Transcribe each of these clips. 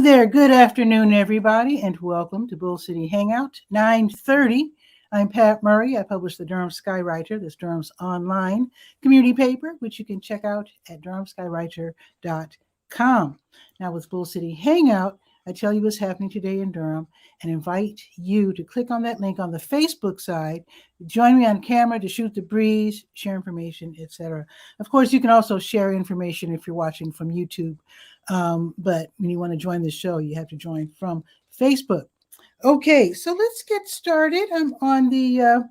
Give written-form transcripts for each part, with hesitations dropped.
there. Good afternoon, everybody, and welcome to Bull City Hangout, 9:30. I'm Pat Murray. I publish the Durham Skywriter, that's Durham's online community paper, which you can check out at durhamskywriter.com. Now, with Bull City Hangout, I tell you what's happening today in Durham and invite you to click on that link on the Facebook side, join me on camera to shoot the breeze, share information, etc. Of course, you can also share information if you're watching from YouTube. But when you want to join the show, you have to join from Facebook. Okay, so let's get started. I'm on the,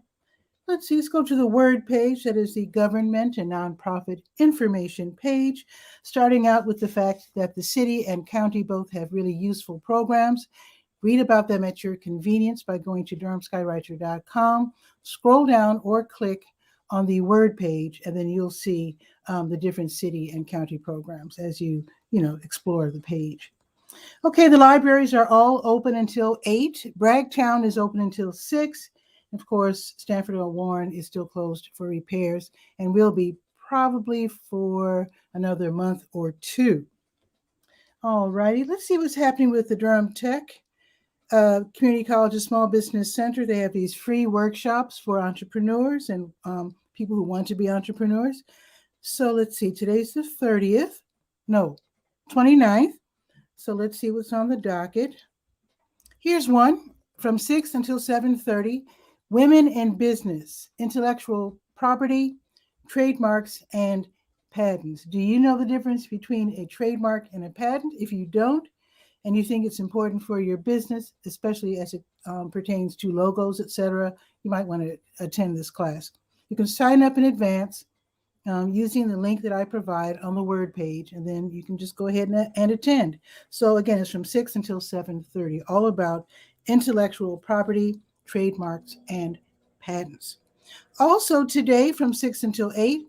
let's go to the word page. That is the government and nonprofit information page, starting out with the fact that the city and county both have really useful programs. Read about them at your convenience by going to durhamskywriter.com, scroll down or click on the word page, and then you'll see the different city and county programs as you explore the page. Okay, the libraries are all open until 8. Bragtown is open until 6. Of course, Stanford or Warren is still closed for repairs and will be probably for another month or two. All righty, let's see what's happening with the Durham Tech Community College's Small Business Center. They have these free workshops for entrepreneurs and people who want to be entrepreneurs. So let's see, today's the 29th. So let's see what's on the docket. Here's one from 6 until 7:30. Women in Business, Intellectual Property, Trademarks, and Patents. Do you know the difference between a trademark and a patent? If you don't, and you think it's important for your business, especially as it pertains to logos, etc., you might want to attend this class. You can sign up in advance using the link that I provide on the word page, and then you can just go ahead and attend. So again, it's from 6 until 7:30, all about intellectual property, trademarks, and patents. Also today from 6 until 8,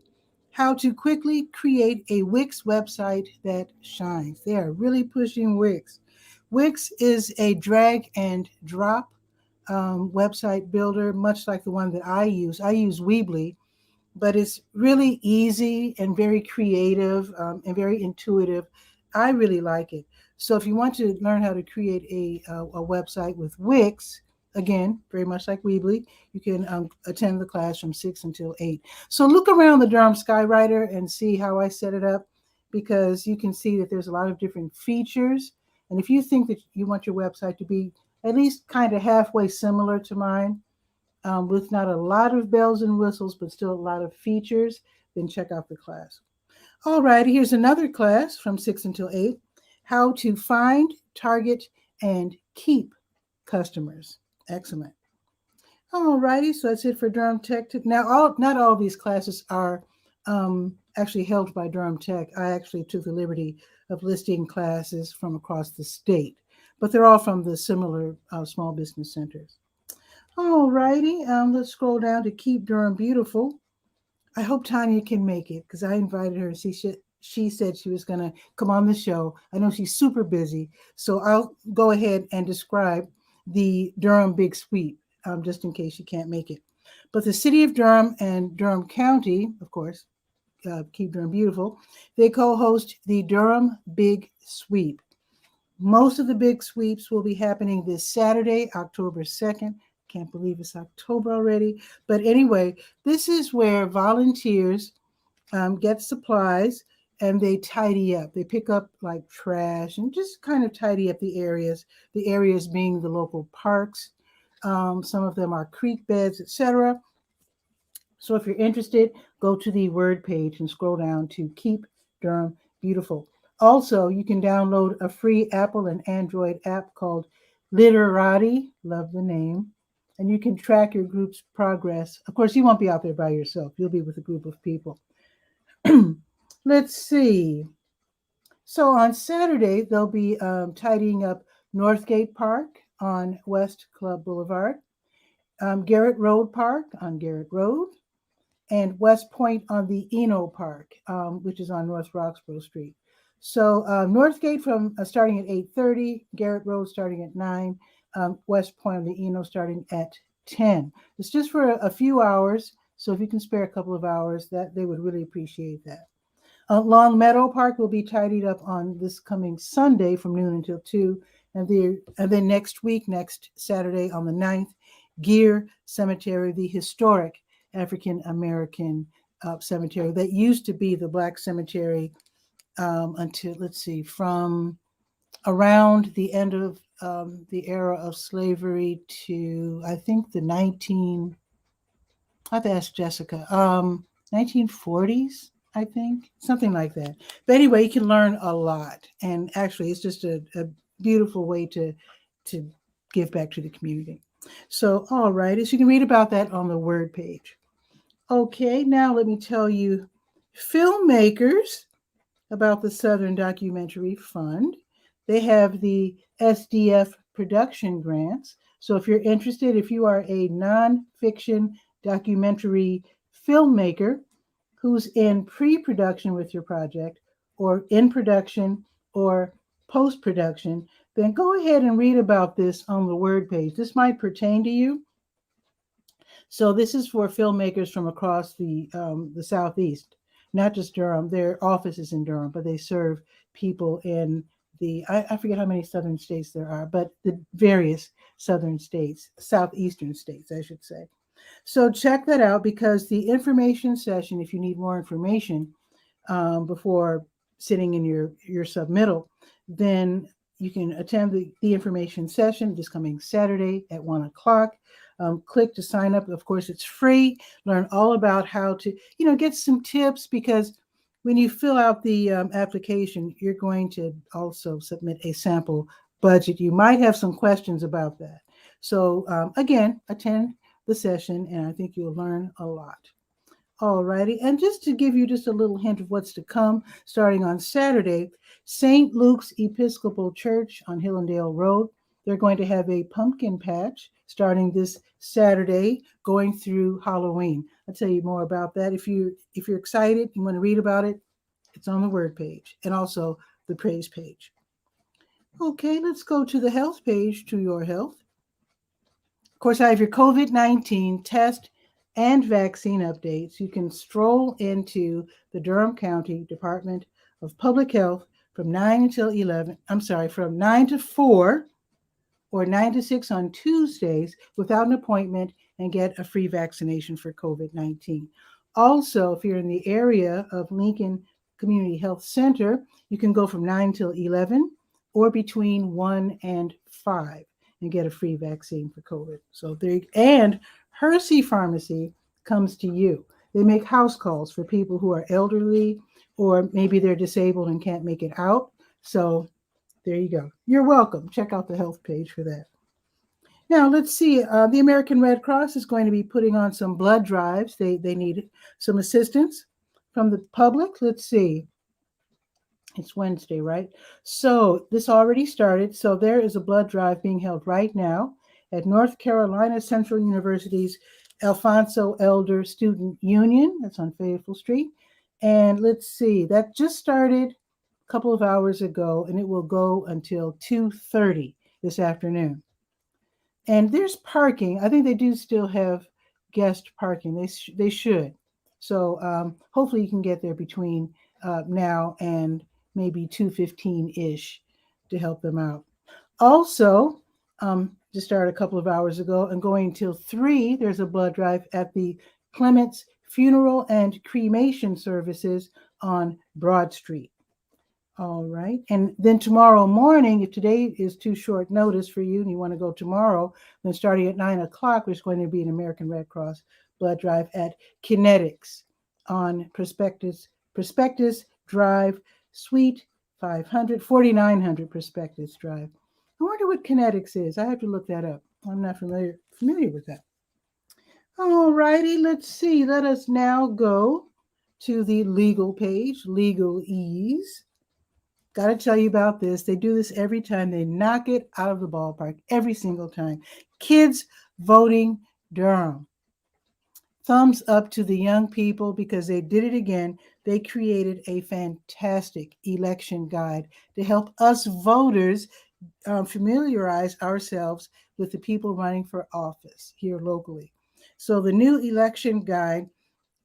how to quickly create a Wix website that shines. They are really pushing Wix. Wix is a drag and drop website builder, much like the one that I use. I use Weebly, but it's really easy and very creative and very intuitive. I really like it. So if you want to learn how to create a website with Wix, again, very much like Weebly, you can attend the class from 6 until 8. So look around the Durham Skywriter and see how I set it up, because you can see that there's a lot of different features. And if you think that you want your website to be at least kind of halfway similar to mine, with not a lot of bells and whistles, but still a lot of features, then check out the class. All right, here's another class from 6 until 8, how to find, target, and keep customers. Excellent. All righty, so that's it for Durham Tech. Now, not all of these classes are actually held by Durham Tech. I actually took the liberty of listing classes from across the state, but they're all from the similar small business centers. All righty, let's scroll down to Keep Durham Beautiful. I hope Tanya can make it, because I invited her. She said she was going to come on the show. I know she's super busy, so I'll go ahead and describe the Durham Big Sweep, just in case she can't make it. But the city of Durham and Durham County, of course, Keep Durham Beautiful, they co-host the Durham Big Sweep. Most of the big sweeps will be happening this Saturday, October 2nd. Can't believe it's October already. But anyway, this is where volunteers get supplies and they tidy up. They pick up like trash and just kind of tidy up the areas being the local parks. Some of them are creek beds, etc. So if you're interested, go to the word page and scroll down to Keep Durham Beautiful. Also, you can download a free Apple and Android app called Literati, love the name, and you can track your group's progress. Of course, you won't be out there by yourself. You'll be with a group of people. Let's see. So on Saturday, they'll be tidying up Northgate Park on West Club Boulevard, Garrett Road Park on Garrett Road, and West Point on the Eno Park, which is on North Roxborough Street. So Northgate from starting at 8:30, Garrett Road starting at 9, West Point on the Eno starting at 10. It's just for a few hours, so if you can spare a couple of hours, that they would really appreciate that. Long Meadow Park will be tidied up on this coming Sunday from noon until 2. And then next week, next Saturday on the 9th, Geer Cemetery, the historic African American cemetery that used to be the Black cemetery until, let's see, from around the end of the era of slavery to, I think, I have to ask Jessica, 1940s, I think, something like that. But anyway, you can learn a lot. And actually, it's just a beautiful way to give back to the community. So, all right, as you can read about that on the word page. Okay, now let me tell you filmmakers about the Southern Documentary Fund. They have the SDF production grants. So if you're interested, if you are a nonfiction documentary filmmaker who's in pre-production with your project or in production or post-production, then go ahead and read about this on the word page. This might pertain to you. So this is for filmmakers from across the Southeast, not just Durham. Their office is in Durham, but they serve people in I forget how many southern states there are, but the various southern states, southeastern states, I should say. So check that out, because the information session, if you need more information before sitting in your submittal, then you can attend the information session this coming Saturday at 1 o'clock. Click to sign up. Of course, it's free. Learn all about how to, get some tips, because when you fill out the application, you're going to also submit a sample budget. You might have some questions about that. So again, attend the session, and I think you'll learn a lot. All righty. And just to give you just a little hint of what's to come, starting on Saturday, St. Luke's Episcopal Church on Hillendale Road, they're going to have a pumpkin patch starting this Saturday, going through Halloween. I'll tell you more about that. If you're excited, you want to read about it, it's on the word page and also the praise page. Okay, let's go to the health page, to your health. Of course, I have your COVID-19 test and vaccine updates. You can stroll into the Durham County Department of Public Health from 9 to 4 or 9 to 6 on Tuesdays without an appointment and get a free vaccination for COVID-19. Also, if you're in the area of Lincoln Community Health Center, you can go from 9 till 11 or between 1 and 5 and get a free vaccine for COVID. So and Hersey Pharmacy comes to you. They make house calls for people who are elderly, or maybe they're disabled and can't make it out. So there you go. You're welcome. Check out the health page for that. Now, let's see. The American Red Cross is going to be putting on some blood drives. They need some assistance from the public. Let's see. It's Wednesday, right? So this already started. So there is a blood drive being held right now at North Carolina Central University's Alfonso Elder Student Union. That's on Fayetteville Street. And let's see, that just started a couple of hours ago, and it will go until 2:30 this afternoon. And there's parking. I think they do still have guest parking. They should. So hopefully you can get there between now and maybe 2:15-ish to help them out. Also, just started a couple of hours ago and going till 3, there's a blood drive at the Clements Funeral and Cremation Services on Broad Street. All right. And then tomorrow morning, if today is too short notice for you and you want to go tomorrow, then starting at 9 o'clock, there's going to be an American Red Cross blood drive at Kinetics on Prospectus Drive, Suite 500, 4900 Prospectus Drive. I wonder what Kinetics is. I have to look that up. I'm not familiar with that. All righty, let's see. Let us now go to the legal page, Legalese. Got to tell you about this. They do this every time. They knock it out of the ballpark every single time. Kids Voting Durham. Thumbs up to the young people, because they did it again. They created a fantastic election guide to help us voters familiarize ourselves with the people running for office here locally. So the new election guide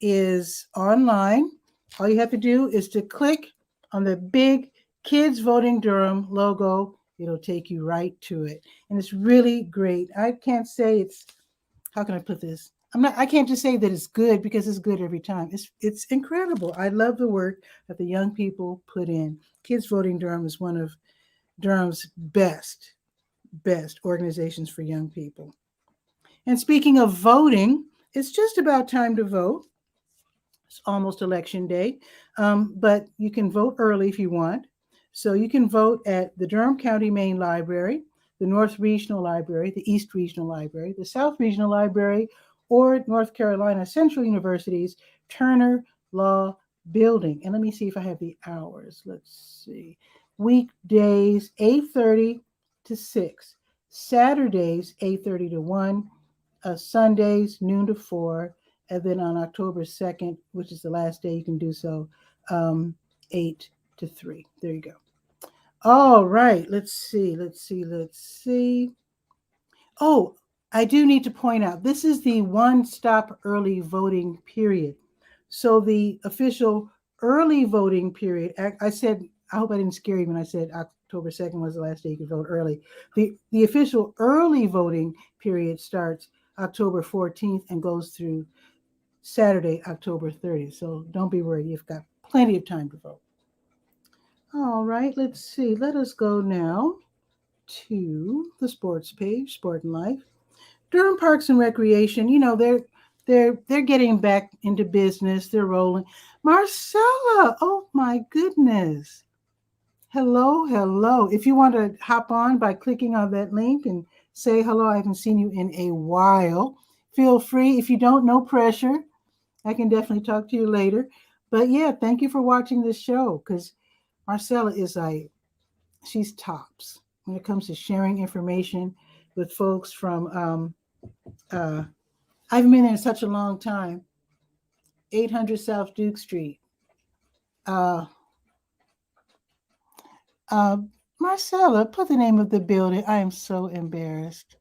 is online. All you have to do is to click on the big Kids Voting Durham logo. It'll take you right to it. And it's really great. I can't say it's, how can I put this? I can't just say that it's good because it's good every time. It's incredible. I love the work that the young people put in. Kids Voting Durham is one of Durham's best organizations for young people. And speaking of voting, it's just about time to vote. It's almost election day, but you can vote early if you want. So you can vote at the Durham County Main Library, the North Regional Library, the East Regional Library, the South Regional Library, or North Carolina Central University's Turner Law Building. And let me see if I have the hours. Let's see. Weekdays, 8:30 to 6. Saturdays, 8:30 to 1. Sundays, noon to 4. And then on October 2nd, which is the last day you can do so, 8 to 3. There you go. All right, let's see. Oh, I do need to point out, this is the one-stop early voting period. So the official early voting period, I said, I hope I didn't scare you when I said October 2nd was the last day you could vote early. The official early voting period starts October 14th and goes through Saturday, October 30th. So don't be worried. You've got plenty of time to vote. All right, let's see. Let us go now to the sports page, Sport and Life. Durham Parks and Recreation, you know, they're getting back into business. They're rolling. Marcella, oh my goodness. Hello. If you want to hop on by clicking on that link and say hello, I haven't seen you in a while. Feel free. If you don't, no pressure. I can definitely talk to you later. But yeah, thank you for watching this show because Marcella is she's tops when it comes to sharing information with folks from, I haven't been there in such a long time, 800 South Duke Street. Marcella, put the name of the building. I am so embarrassed.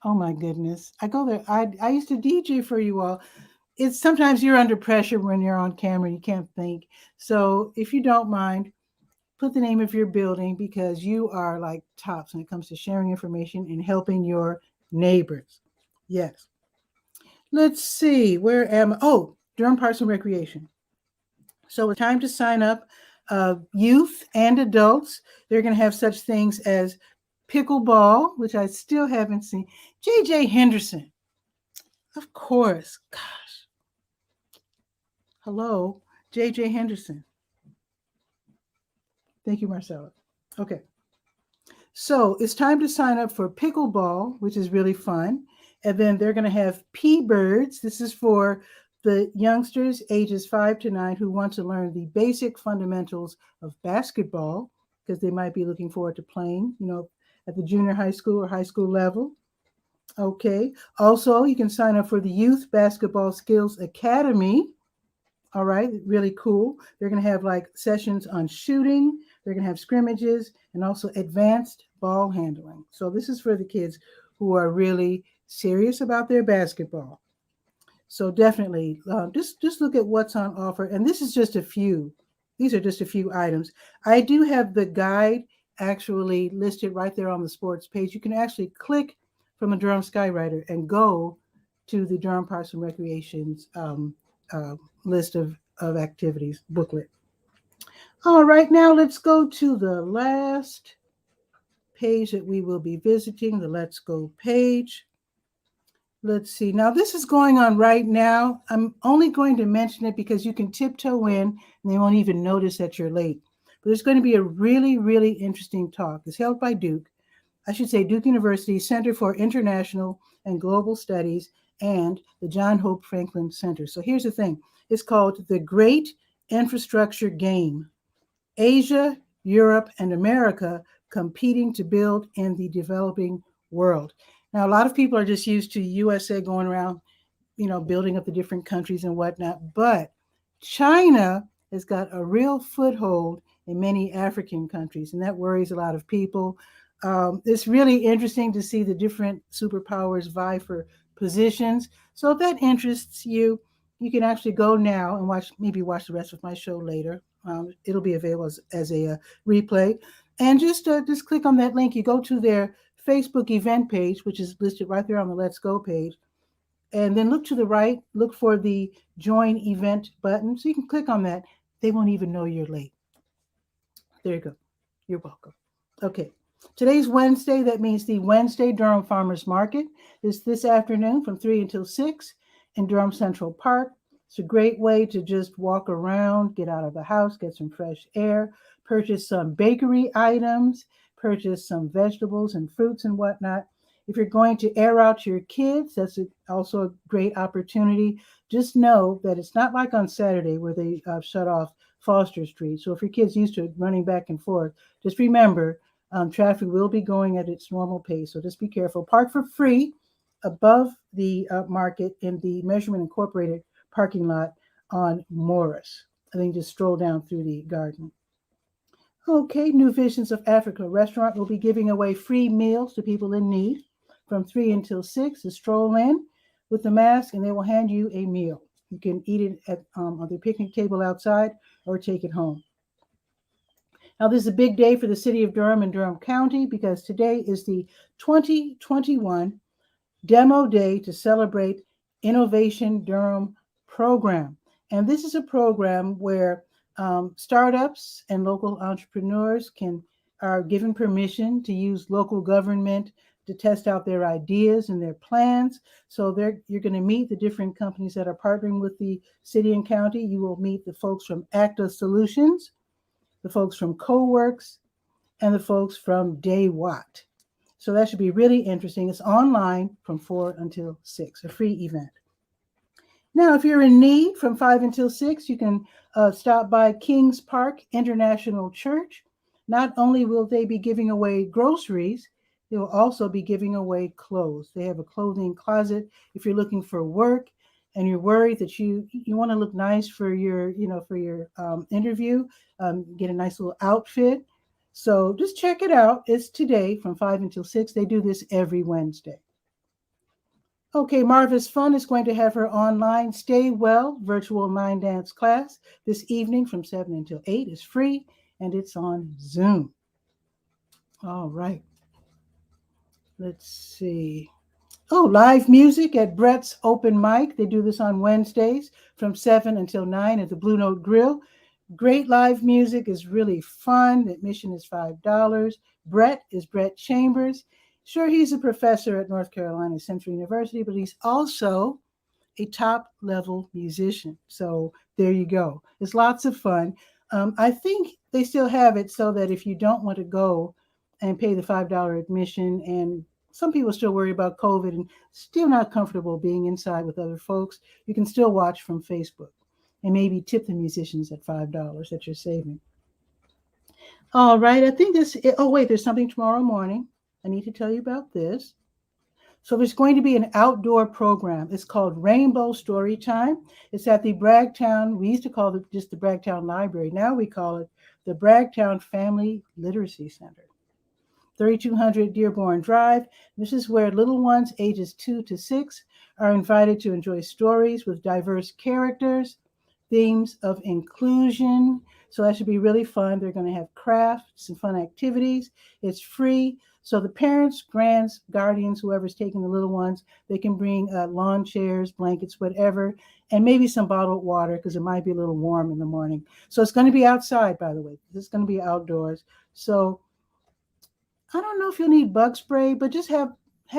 Oh my goodness. I go there. I used to DJ for you all. It's sometimes you're under pressure when you're on camera, you can't think. So if you don't mind, put the name of your building because you are like tops when it comes to sharing information and helping your neighbors. Yes. Let's see, where am I? Oh, Durham Parks and Recreation. So it's time to sign up youth and adults. They're going to have such things as pickleball, which I still haven't seen. J.J. Henderson, of course. Gosh. Hello, J.J. Henderson. Thank you, Marcella. Okay. So it's time to sign up for pickleball, which is really fun. And then they're going to have P-Birds. This is for the youngsters ages 5 to 9 who want to learn the basic fundamentals of basketball because they might be looking forward to playing, you know, at the junior high school or high school level. Okay. Also, you can sign up for the Youth Basketball Skills Academy. All right. Really cool. They're going to have like sessions on shooting. They're going to have scrimmages and also advanced ball handling. So this is for the kids who are really serious about their basketball. So definitely just look at what's on offer. And this is just a few. These are just a few items. I do have the guide actually listed right there on the sports page. You can actually click from the Durham Skywriter and go to the Durham Parks and Recreation's list of activities booklet. All right, now let's go to the last page that we will be visiting, the Let's Go page. Let's see. Now, this is going on right now. I'm only going to mention it because you can tiptoe in and they won't even notice that you're late. But there's going to be a really, really interesting talk. It's held by Duke. I should say Duke University Center for International and Global Studies and the John Hope Franklin Center. So here's the thing. It's called The Great Infrastructure Game. Asia, Europe, and America competing to build in the developing world. Now, a lot of people are just used to USA going around, you know, building up the different countries and whatnot. But China has got a real foothold in many African countries, and that worries a lot of people. It's really interesting to see the different superpowers vie for positions. So if that interests you, you can actually go now and watch the rest of my show later. It'll be available as a replay. And just click on that link. You go to their Facebook event page, which is listed right there on the Let's Go page. And then look to the right, look for the join event button. So you can click on that. They won't even know you're late. There you go. You're welcome. Okay. Today's Wednesday. That means the Wednesday Durham Farmers Market is this afternoon from 3 until 6 in Durham Central Park. It's a great way to just walk around, get out of the house, get some fresh air, purchase some bakery items, purchase some vegetables and fruits and whatnot. If you're going to air out your kids, that's also a great opportunity. Just know that it's not like on Saturday where they shut off Foster Street. So if your kid's used to running back and forth, just remember traffic will be going at its normal pace. So just be careful. Park for free above the market in the Measurement Incorporated parking lot on Morris. I think just stroll down through the garden. Okay, New Visions of Africa restaurant will be giving away free meals to people in need from 3 until 6. To stroll in with the mask and they will hand you a meal. You can eat it at on the picnic table outside or take it home. Now, this is a big day for the city of Durham and Durham County because today is the 2021 Demo Day to celebrate Innovation Durham program. And this is a program where startups and local entrepreneurs are given permission to use local government to test out their ideas and their plans. So you're going to meet the different companies that are partnering with the city and county. You will meet the folks from Acta Solutions, the folks from CoWorks, and the folks from Day Watt. So that should be really interesting. It's online from 4 until 6, a free event. Now, if you're in need from 5 until 6, you can stop by Kings Park International Church. Not only will they be giving away groceries, they will also be giving away clothes. They have a clothing closet if you're looking for work and you're worried that you want to look nice for your interview, get a nice little outfit. So just check it out. It's today from 5 until 6. They do this every Wednesday. Okay, Marva's Fun is going to have her online Stay Well virtual line dance class this evening from 7 until 8. It's free and it's on Zoom. All right. Let's see. Oh, live music at Brett's Open Mic. They do this on Wednesdays from 7 until 9 at the Blue Note Grill. Great live music is really fun. Admission is $5. Brett is Brett Chambers. Sure, he's a professor at North Carolina Central University, but he's also a top-level musician. So there you go. It's lots of fun. I think they still have it so that if you don't want to go and pay the $5 admission, and some people still worry about COVID and still not comfortable being inside with other folks, you can still watch from Facebook and maybe tip the musicians at $5 that you're saving. All right, I think there's something tomorrow morning. I need to tell you about this. So there's going to be an outdoor program. It's called Rainbow Story Time. It's at the Bragtown. We used to call it just the Bragtown Library. Now we call it the Bragtown Family Literacy Center. 3200 Dearborn Drive. This is where little ones ages 2 to 6 are invited to enjoy stories with diverse characters, themes of inclusion. So that should be really fun. They're going to have crafts and fun activities. It's free. So the parents, grands, guardians, whoever's taking the little ones, they can bring lawn chairs, blankets, whatever, and maybe some bottled water because it might be a little warm in the morning. So it's going to be outside, by the way. This is going to be outdoors. So I don't know if you'll need bug spray, but just have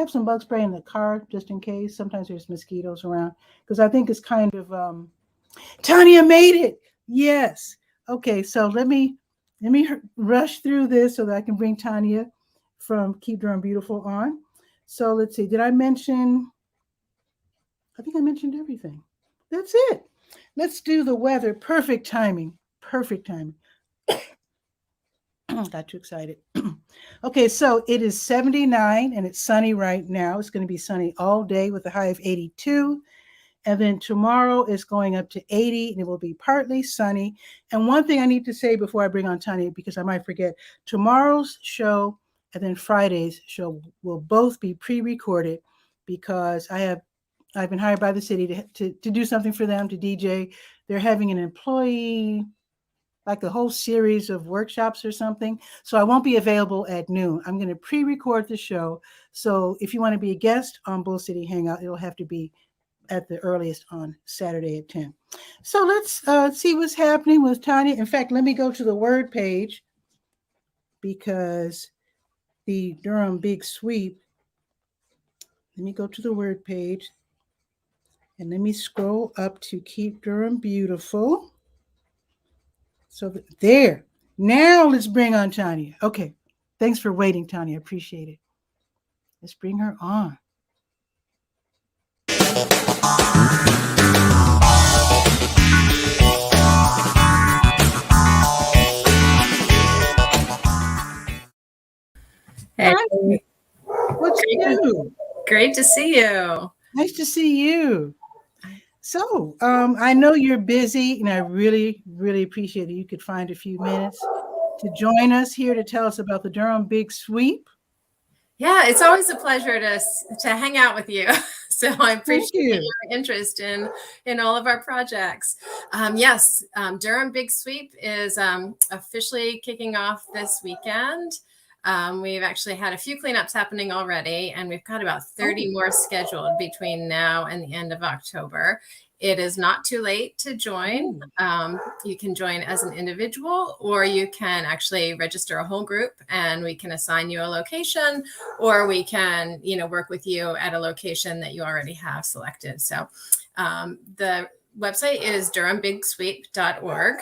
some bug spray in the car just in case. Sometimes there's mosquitoes around because I think it's kind of Tanya made it. Yes. Okay, so let me rush through this so that I can bring Tanya from Keep Durham Beautiful on. So let's see. Did I mention? I think I mentioned everything. That's it. Let's do the weather. Perfect timing. Perfect timing. Got too excited. Okay, so it is 79 and it's sunny right now. It's going to be sunny all day with a high of 82. And then tomorrow is going up to 80 and it will be partly sunny. And one thing I need to say before I bring on Tanya, because I might forget, tomorrow's show and then Friday's show will both be pre-recorded because I have I've been hired by the city to do something for them, to DJ. They're having an employee, like a whole series of workshops or something. So I won't be available at noon. I'm going to pre-record the show. So if you want to be a guest on Bull City Hangout, it'll have to be at the earliest on Saturday at 10. So let's see what's happening with Tanya. In fact, let me go to the word page, because the Durham Big Sweep, let me go to the word page and let me scroll up to Keep Durham Beautiful. So there. Now let's bring on Tanya. Okay. Thanks for waiting, Tanya. Appreciate it. Let's bring her on. Hey. Hi. What's new? Great to see you. Nice to see you. So I know you're busy, and I really, really appreciate it. You could find a few minutes to join us here to tell us about the Durham Big Sweep. Yeah, it's always a pleasure to hang out with you. So I appreciate your interest in all of our projects. Yes, Durham Big Sweep is officially kicking off this weekend. We've actually had a few cleanups happening already, and we've got about 30 more scheduled between now and the end of October. It is not too late to join. You can join as an individual, or you can actually register a whole group and we can assign you a location, or we can, work with you at a location that you already have selected. So the website is durhambigsweep.org.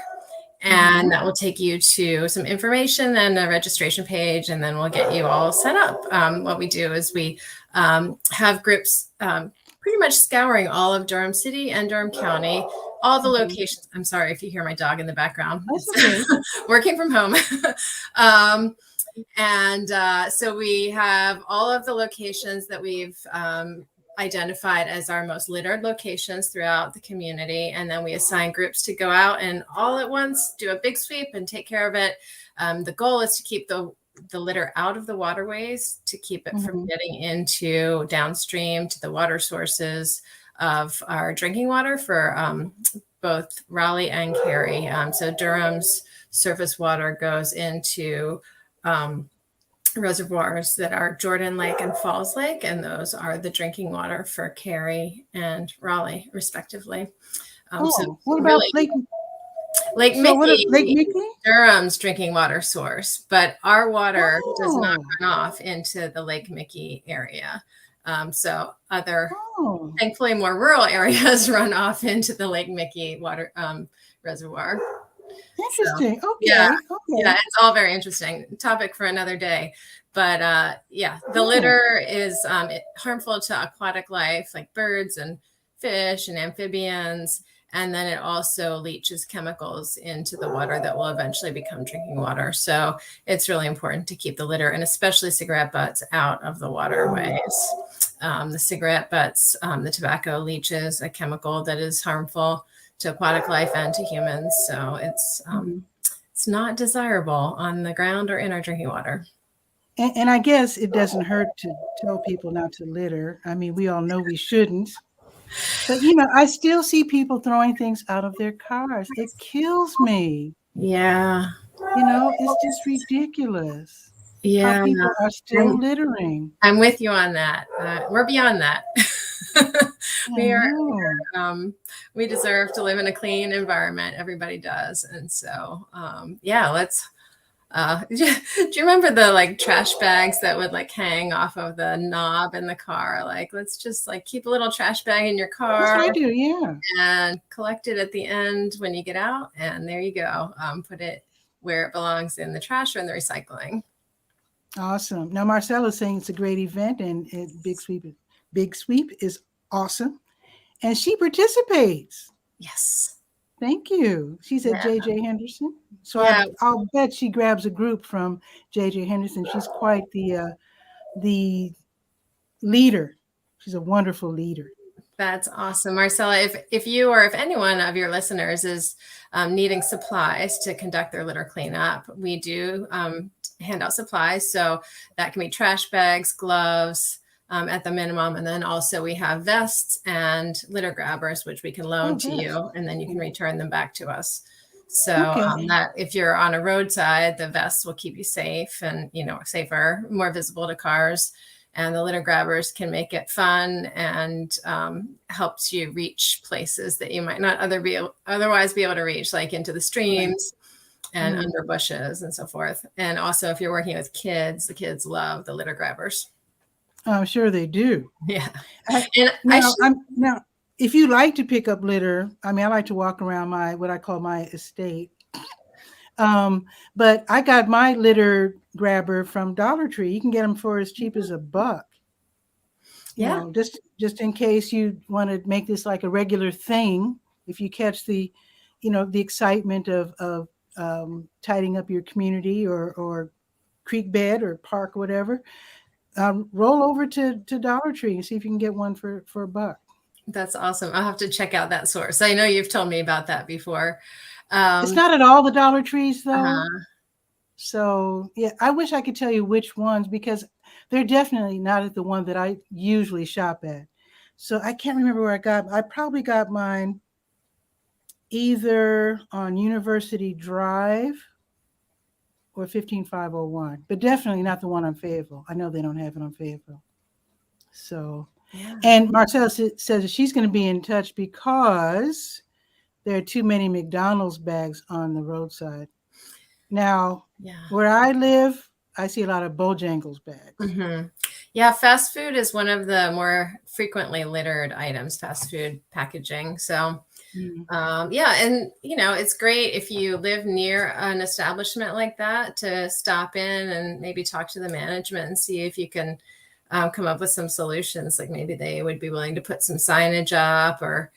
And that will take you to some information and a registration page, and then we'll get you all set up. What we do is we have groups pretty much scouring all of Durham City and Durham County, all the locations. I'm sorry if you hear my dog in the background. Okay. Working from home. So we have all of the locations that we've identified as our most littered locations throughout the community. And then we assign groups to go out and all at once do a big sweep and take care of it. The goal is to keep the litter out of the waterways, to keep it from getting into downstream to the water sources of our drinking water for both Raleigh and Cary. So Durham's surface water goes into reservoirs that are Jordan Lake and Falls Lake, and those are the drinking water for Cary and Raleigh, respectively. So what about Lake Mickey? Lake Mickey? Durham's drinking water source, but our water does not run off into the Lake Mickey area. So other, thankfully, more rural areas run off into the Lake Mickey water reservoir. Interesting. So, yeah, it's all very interesting. Topic for another day. But the litter is harmful to aquatic life, like birds and fish and amphibians. And then it also leaches chemicals into the water that will eventually become drinking water. So it's really important to keep the litter, and especially cigarette butts, out of the waterways. The cigarette butts, the tobacco leaches a chemical that is harmful to aquatic life and to humans. So it's not desirable on the ground or in our drinking water. And I guess it doesn't hurt to tell people not to litter. I mean, we all know we shouldn't. But, I still see people throwing things out of their cars. It kills me. Yeah. It's just ridiculous. Yeah. How people are still littering. I'm with you on that. We're beyond that. We deserve to live in a clean environment. Everybody does. And so, let's, do you remember the trash bags that would hang off of the knob in the car? Let's just keep a little trash bag in your car. That's what I do, yeah. And collect it at the end when you get out. And there you go. Put it where it belongs, in the trash or in the recycling. Awesome. Now, Marcella's saying it's a great event, and Big Sweep is awesome. And she participates. Yes. Thank you. She's at JJ Henderson. So I'll bet she grabs a group from JJ Henderson. She's quite the leader. She's a wonderful leader. That's awesome. Marcella, if you or if anyone of your listeners is needing supplies to conduct their litter cleanup, we do hand out supplies. So that can be trash bags, gloves, at the minimum. And then also we have vests and litter grabbers, which we can loan to you, and then you can return them back to us. So that if you're on a roadside, the vests will keep you safe and, safer, more visible to cars. And the litter grabbers can make it fun and helps you reach places that you might not otherwise be able to reach, like into the streams and under bushes and so forth. And also, if you're working with kids, the kids love the litter grabbers. I'm sure they do. Yeah. Now, if you like to pick up litter, I like to walk around what I call my estate. But I got my litter grabber from Dollar Tree. You can get them for as cheap as $1. Just in case you want to make this like a regular thing. If you catch the excitement of tidying up your community or creek bed or park or whatever, roll over to Dollar Tree and see if you can get one for $1. That's awesome. I'll have to check out that source. I know you've told me about that before. It's not at all the Dollar Trees though. So yeah, I wish I could tell you which ones, because they're definitely not at the one that I usually shop at. So I can't remember where I probably got mine either on University Drive or 15501, but definitely not the one on Fayetteville. I know they don't have it on Fayetteville. So, and Marcella says that she's going to be in touch because there are too many McDonald's bags on the roadside. Now, where I live, I see a lot of Bojangles bags. Yeah, fast food is one of the more frequently littered items, fast food packaging. So, and it's great if you live near an establishment like that to stop in and maybe talk to the management and see if you can come up with some solutions. Like maybe they would be willing to put some signage up or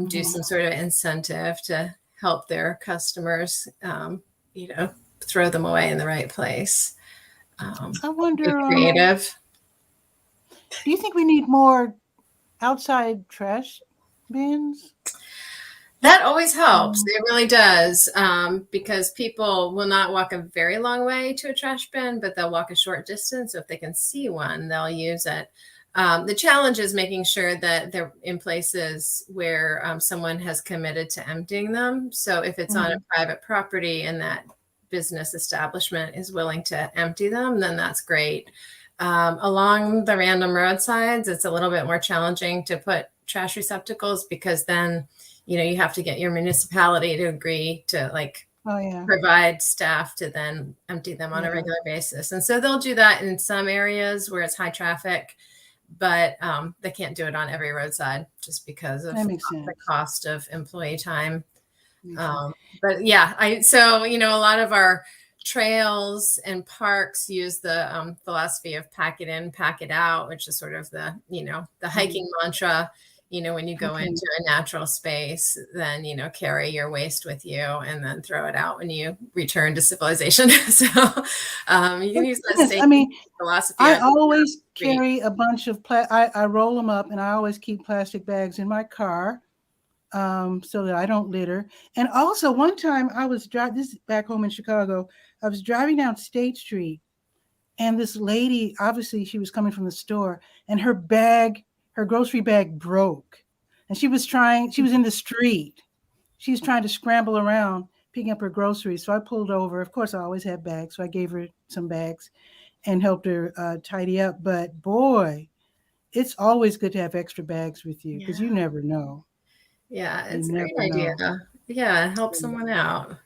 do some sort of incentive to help their customers, throw them away in the right place. I wonder, creative. Do you think we need more outside trash bins? That always helps. It really does, because people will not walk a very long way to a trash bin, but they'll walk a short distance. So if they can see one, they'll use it. The challenge is making sure that they're in places where someone has committed to emptying them. So if it's on a private property and that business establishment is willing to empty them, then that's great. Along the random roadsides, it's a little bit more challenging to put trash receptacles, because then you have to get your municipality to agree to provide staff to then empty them on a regular basis. And so they'll do that in some areas where it's high traffic, but they can't do it on every roadside just because of the cost of employee time. But yeah, a lot of our trails and parks use the philosophy of pack it in, pack it out, which is sort of the hiking mantra. When you go into a natural space, then, carry your waste with you and then throw it out when you return to civilization. So you can use that same philosophy. I always carry a bunch of, I roll them up, and I always keep plastic bags in my car so that I don't litter. And also one time I was this is back home in Chicago, I was driving down State Street, and this lady, obviously she was coming from the store, and her grocery bag broke, and she was in the street. She was trying to scramble around picking up her groceries. So I pulled over. Of course, I always have bags. So I gave her some bags and helped her tidy up. But boy, it's always good to have extra bags with you, because you never know. Yeah, it's a great idea. Yeah, help someone out.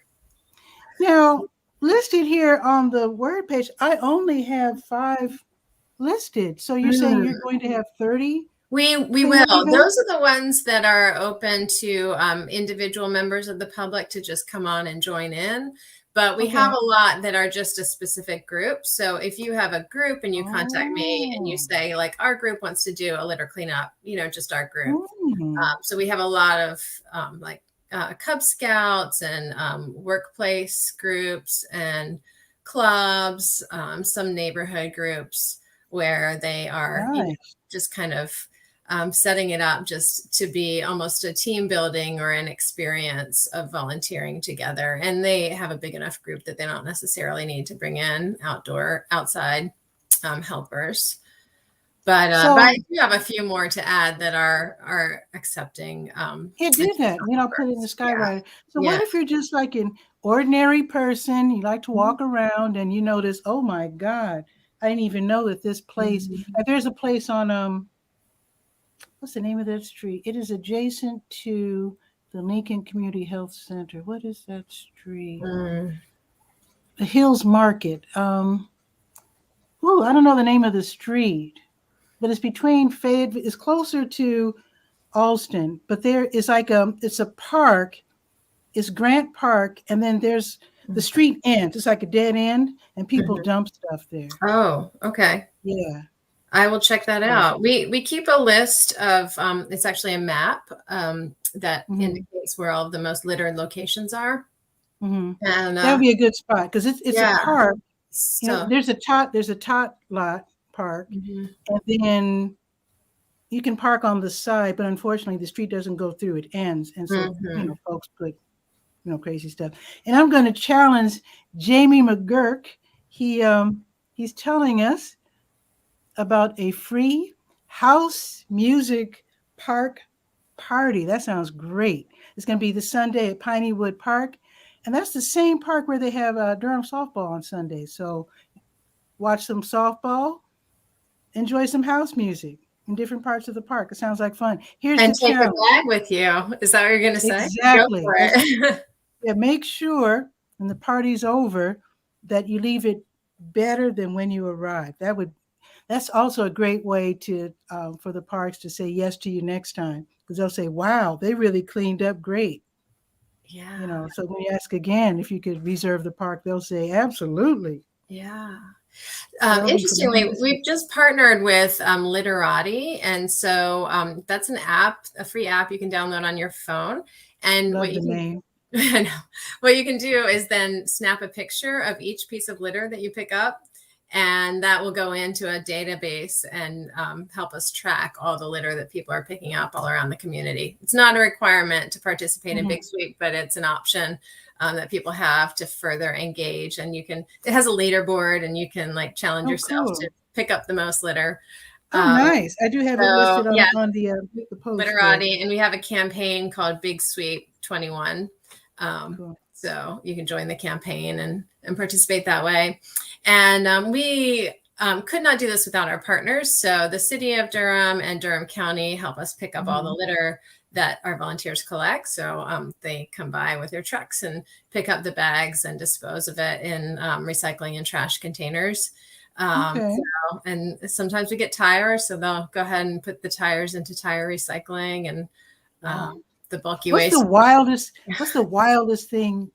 Now, listed here on the word page, I only have 5 listed. So you're saying you're going to have 30? We will. Those are the ones that are open to individual members of the public to just come on and join in. But we have a lot that are just a specific group. So if you have a group and you contact me and you say, our group wants to do a litter cleanup, just our group. So we have a lot of Cub Scouts and workplace groups and clubs, some neighborhood groups where they are just kind of setting it up just to be almost a team building or an experience of volunteering together. And they have a big enough group that they don't necessarily need to bring in outside helpers. But So I do have a few more to add that are accepting. yeah, do that. I'll put it in the skywriter. So Yeah. what if you're just like an ordinary person, you like to walk around and you notice, oh my God, I didn't even know that this place, there's a place on what's the name of that street? It is adjacent to the Lincoln Community Health Center. What is that street? The Hills Market. I don't know the name of the street, but it's between Fayetteville. It's closer to Alston, but there is like it's a park. It's Grant Park, and then there's the street ends. It's like a dead end, and people dump stuff there. Oh, okay. Yeah. I will check that out. We keep a list of it's actually a map that indicates where all of the most littered locations are. And that would be a good spot because it's a park. So there's a tot lot park, and then you can park on the side, but unfortunately the street doesn't go through, it ends. And so folks put crazy stuff. And I'm going to challenge Jamie McGurk. He's telling us about a free house music park party. That sounds great. It's going to be this Sunday at Pineywood Park, and that's the same park where they have Durham softball on Sunday. So watch some softball, enjoy some house music in different parts of the park. It sounds like fun. Here's and the take challenge. a bag with you. Is that what you're going to say? Exactly. Go for it. Yeah, make sure when the party's over that you leave it better than when you arrive. That's also a great way to for the parks to say yes to you next time, because they'll say, "Wow, they really cleaned up great." Yeah. So when you ask again if you could reserve the park, they'll say, "Absolutely." Yeah. Interestingly, we've just partnered with 𝗕𝗨𝗟𝗟, and so that's an app, a free app you can download on your phone. And Love the name. What you can do is then snap a picture of each piece of litter that you pick up, and that will go into a database and help us track all the litter that people are picking up all around the community. It's not a requirement to participate in Big Sweep, but it's an option that people have to further engage. And it has a leaderboard, and you can like challenge yourself to pick up the most litter. Nice. I do have it listed on the post. 𝗕𝗨𝗟𝗟, and we have a campaign called Big Sweep 21. Cool. So you can join the campaign and participate that way. And we could not do this without our partners. So the city of Durham and Durham County help us pick up all the litter that our volunteers collect. So they come by with their trucks and pick up the bags and dispose of it in recycling and trash containers. And sometimes we get tires, so they'll go ahead and put the tires into tire recycling and the bulky waste. What's the wildest thing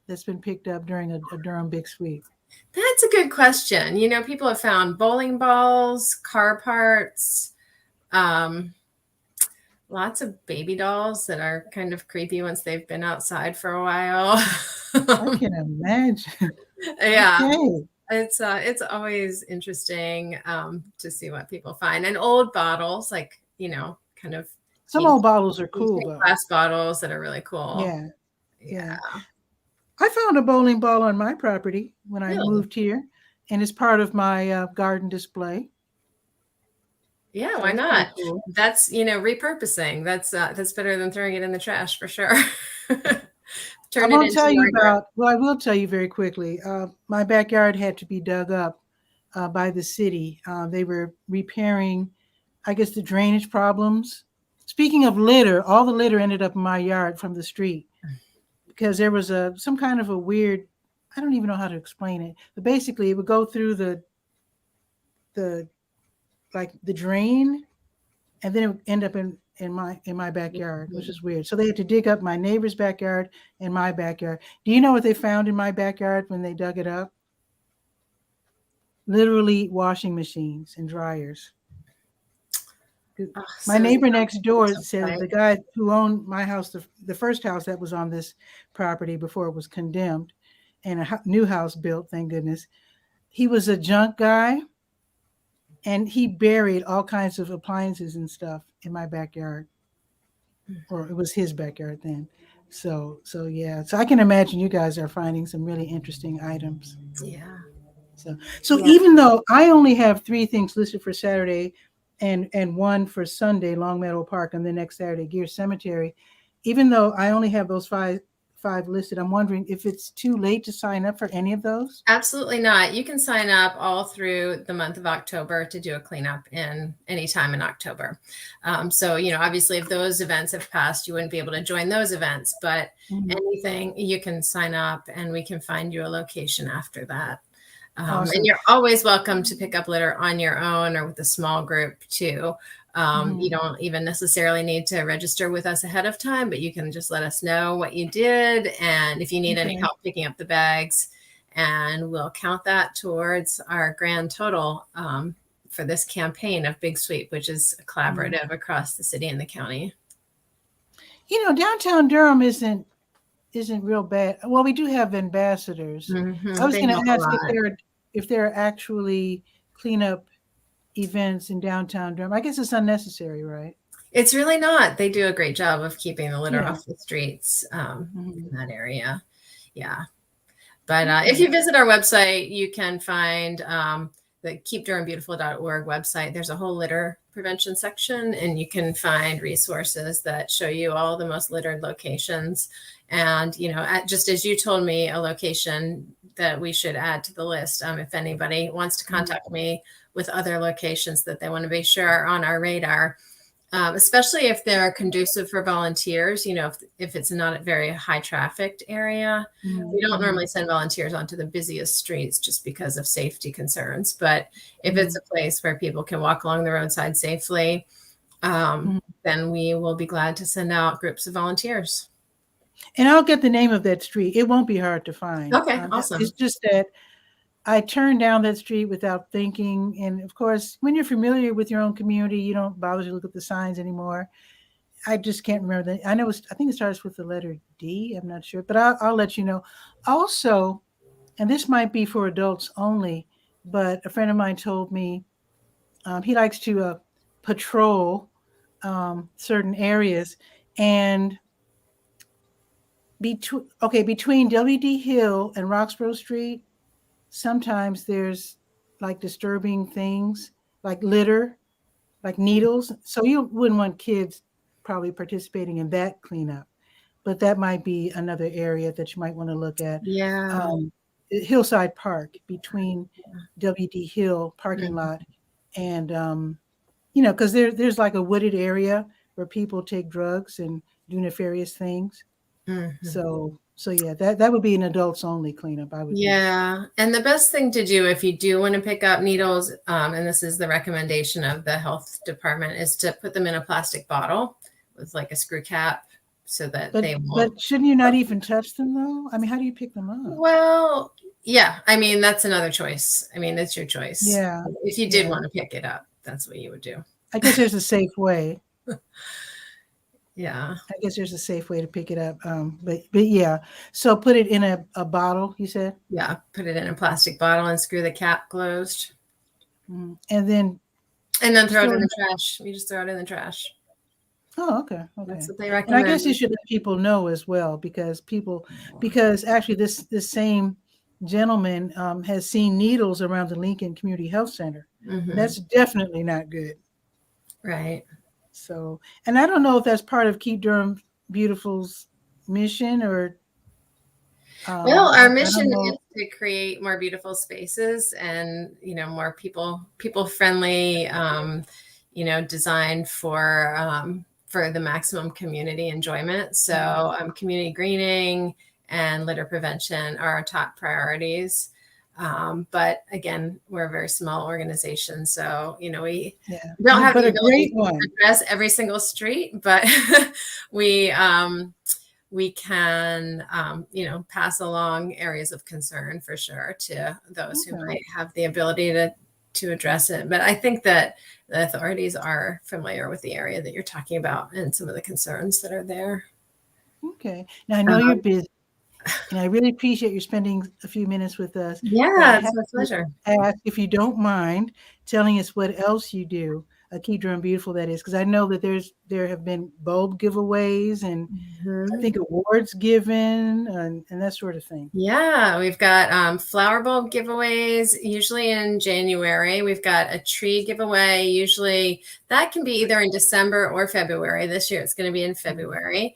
that's been picked up during a Durham Big Sweep? That's a good question. People have found bowling balls, car parts, lots of baby dolls that are kind of creepy once they've been outside for a while. I can imagine. Yeah. Okay. It's always interesting to see what people find. And old bottles, like, kind of. Some old bottles are cool, though. Glass bottles that are really cool. Yeah. I found a bowling ball on my property when I moved here, and it's part of my garden display. Yeah, why not? Cool. That's repurposing. That's better than throwing it in the trash for sure. I will tell you very quickly. My backyard had to be dug up by the city. They were repairing, I guess, the drainage problems. Speaking of litter, all the litter ended up in my yard from the street because there was some kind of a weird, I don't even know how to explain it, but basically it would go through the drain, and then it would end up in my backyard, which is weird. So they had to dig up my neighbor's backyard and my backyard. Do you know what they found in my backyard when they dug it up? Literally washing machines and dryers. My neighbor next door said the guy who owned my house, the first house that was on this property before it was condemned and a new house built, thank goodness, he was a junk guy, and he buried all kinds of appliances and stuff in my backyard, or it was his backyard then. So yeah. So I can imagine you guys are finding some really interesting items. Yeah. So even though I only have 3 things listed for Saturday and 1 for Sunday, Long Meadow Park, and the next Saturday, Gear Cemetery, even though I only have those five listed, I'm wondering if it's too late to sign up for any of those? Absolutely not. You can sign up all through the month of October to do a cleanup in any time in October. So, obviously if those events have passed, you wouldn't be able to join those events, but anything you can sign up and we can find you a location after that. Awesome. And you're always welcome to pick up litter on your own or with a small group too. You don't even necessarily need to register with us ahead of time, but you can just let us know what you did and if you need any help picking up the bags, and we'll count that towards our grand total for this campaign of Big Sweep, which is collaborative across the city and the county. Downtown Durham isn't real bad. Well, we do have ambassadors. I was going to ask if there are actually cleanup events in downtown Durham. I guess it's unnecessary, right? It's really not. They do a great job of keeping the litter off the streets in that area. Yeah. But if you visit our website, you can find the keepdurhambeautiful.org website. There's a whole litter prevention section, and you can find resources that show you all the most littered locations. And, just as you told me, a location that we should add to the list, if anybody wants to contact me with other locations that they want to be sure are on our radar, especially if they're conducive for volunteers. If it's not a very high trafficked area, we don't normally send volunteers onto the busiest streets just because of safety concerns. But if it's a place where people can walk along the roadside safely, then we will be glad to send out groups of volunteers. And I'll get the name of that street. It won't be hard to find. Okay, awesome. It's just that I turned down that street without thinking. And of course, when you're familiar with your own community, you don't bother to look at the signs anymore. I just can't remember I think it starts with the letter D. I'm not sure, but I'll let you know. Also, and this might be for adults only, but a friend of mine told me he likes to patrol certain areas, and between W.D. Hill and Roxborough Street, sometimes there's like disturbing things, like litter, like needles. So you wouldn't want kids probably participating in that cleanup, but that might be another area that you might want to look at. Yeah. Hillside Park, between W.D. Hill parking lot and, because there's like a wooded area where people take drugs and do nefarious things. So yeah, that would be an adults only cleanup, I would think. And the best thing to do if you do want to pick up needles, and this is the recommendation of the health department, is to put them in a plastic bottle with like a screw cap so that they won't. But shouldn't you not even touch them though? I mean, how do you pick them up? Well, yeah, I mean, that's another choice. I mean, it's your choice. Yeah. If you did want to pick it up, that's what you would do. I guess there's a safe way. Yeah. I guess there's a safe way to pick it up. But yeah. So put it in a bottle, you said? Yeah. Put it in a plastic bottle and screw the cap closed. And then throw it in the trash. You just throw it in the trash. Oh, okay. That's what they recommend. And I guess you should let people know as well, because actually this same gentleman has seen needles around the Lincoln Community Health Center. That's definitely not good. Right. So, and I don't know if that's part of Keep Durham Beautiful's mission or. Well, our mission is to create more beautiful spaces and, more people friendly, designed for the maximum community enjoyment. So community greening and litter prevention are our top priorities. But again, we're a very small organization, so we don't have the ability to address every single street, but we can pass along areas of concern for sure to those who might have the ability to address it. But I think that the authorities are familiar with the area that you're talking about and some of the concerns that are there. Okay. Now I know you're busy. And I really appreciate you spending a few minutes with us. Yeah, it's my pleasure. Ask if you don't mind telling us what else you do. Keep Durham Beautiful, that is, because I know that there have been bulb giveaways and I think awards given and that sort of thing. Yeah, we've got flower bulb giveaways, usually in January. We've got a tree giveaway. Usually that can be either in December or February. This year it's going to be in February.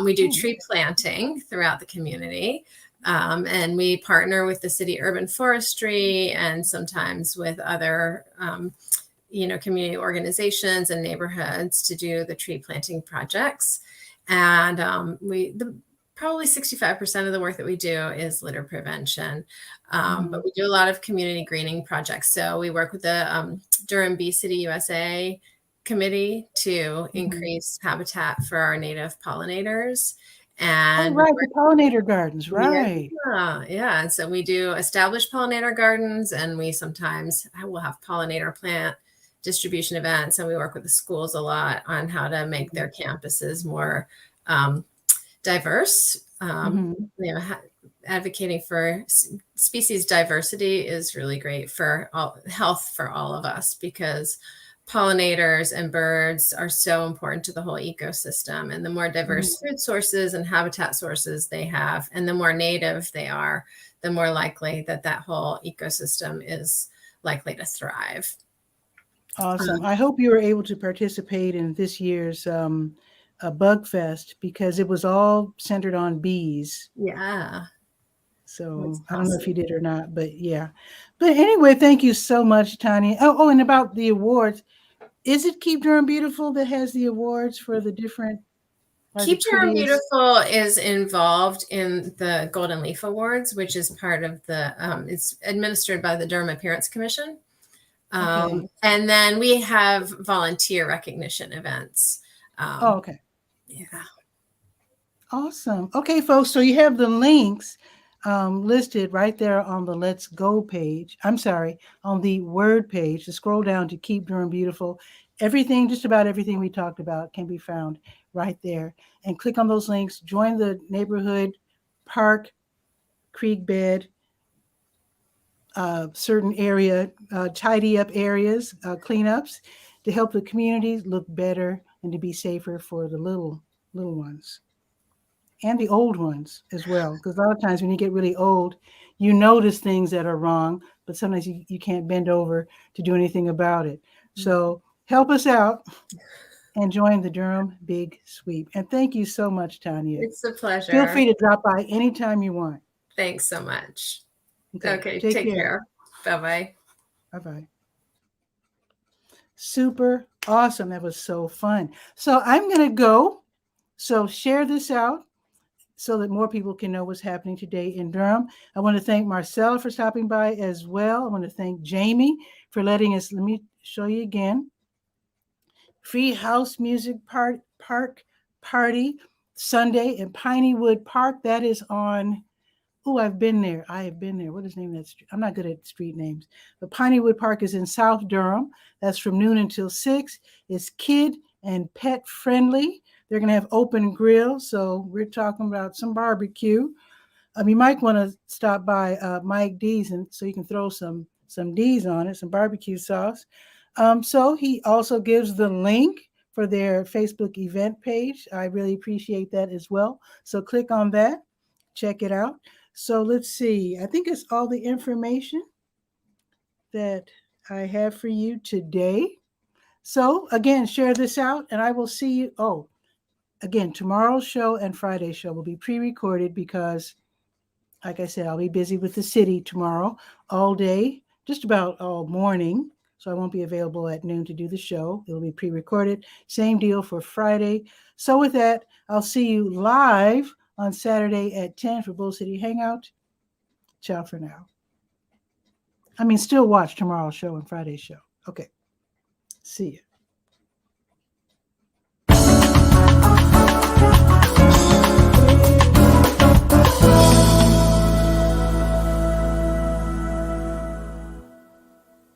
We do tree planting throughout the community. And we partner with the city urban forestry and sometimes with other community organizations and neighborhoods to do the tree planting projects. And probably 65% of the work that we do is litter prevention. But we do a lot of community greening projects. So we work with the Durham Bee City USA committee to increase habitat for our native pollinators. And right, the pollinator gardens, right? Yeah. And so we do established pollinator gardens, and we sometimes will have pollinator plant distribution events, and we work with the schools a lot on how to make their campuses more diverse. Advocating for species diversity is really great for health for all of us, because pollinators and birds are so important to the whole ecosystem. And the more diverse food sources and habitat sources they have, and the more native they are, the more likely that whole ecosystem is likely to thrive. Awesome. I hope you were able to participate in this year's Bug Fest, because it was all centered on bees. Yeah. So I don't know if you did or not, but yeah. But anyway, thank you so much, Tanya. Oh, and about the awards, is it Keep Durham Beautiful that has the awards for the different? Keep Durham Beautiful is involved in the Golden Leaf Awards, which is part of the, it's administered by the Durham Appearance Commission. And then we have volunteer recognition events. Okay. Yeah. Awesome. Okay, folks. So you have the links listed right there on the Let's Go page. I'm sorry, on the Word page. To scroll down to Keep Durham Beautiful. Everything, just about everything we talked about, can be found right there. And click on those links. Join the neighborhood park, creek bed, certain area, tidy up areas, cleanups, to help the community look better and to be safer for the little ones and the old ones as well. Because a lot of times when you get really old, you notice things that are wrong, but sometimes you can't bend over to do anything about it. So help us out and join the Durham Big Sweep. And thank you so much, Tanya. It's a pleasure. Feel free to drop by anytime you want. Thanks so much. Okay, take care. Bye-bye. Bye-bye. Super awesome. That was so fun. So I'm going to go. So share this out so that more people can know what's happening today in Durham. I want to thank Marcel for stopping by as well. I want to thank Jamie for letting us, let me show you again. Free house music park party Sunday in Pineywood Park. That is on, I've been there. I have been there. What is the name of that street? I'm not good at street names. But Pineywood Park is in South Durham. That's from noon until 6. It's kid and pet friendly. They're going to have open grill. So we're talking about some barbecue. You might want to stop by Mike D's, and so you can throw some D's on it, some barbecue sauce. So he also gives the link for their Facebook event page. I really appreciate that as well. So click on that, check it out. So let's see. I think it's all the information that I have for you today. So again, share this out, and I will see you. Again, tomorrow's show and Friday's show will be pre-recorded because, like I said, I'll be busy with the city tomorrow all day, just about all morning. So I won't be available at noon to do the show. It'll be pre-recorded. Same deal for Friday. So with that, I'll see you live on Saturday at 10 for Bull City Hangout. Ciao for now. Still watch tomorrow's show and Friday's show. Okay. See you.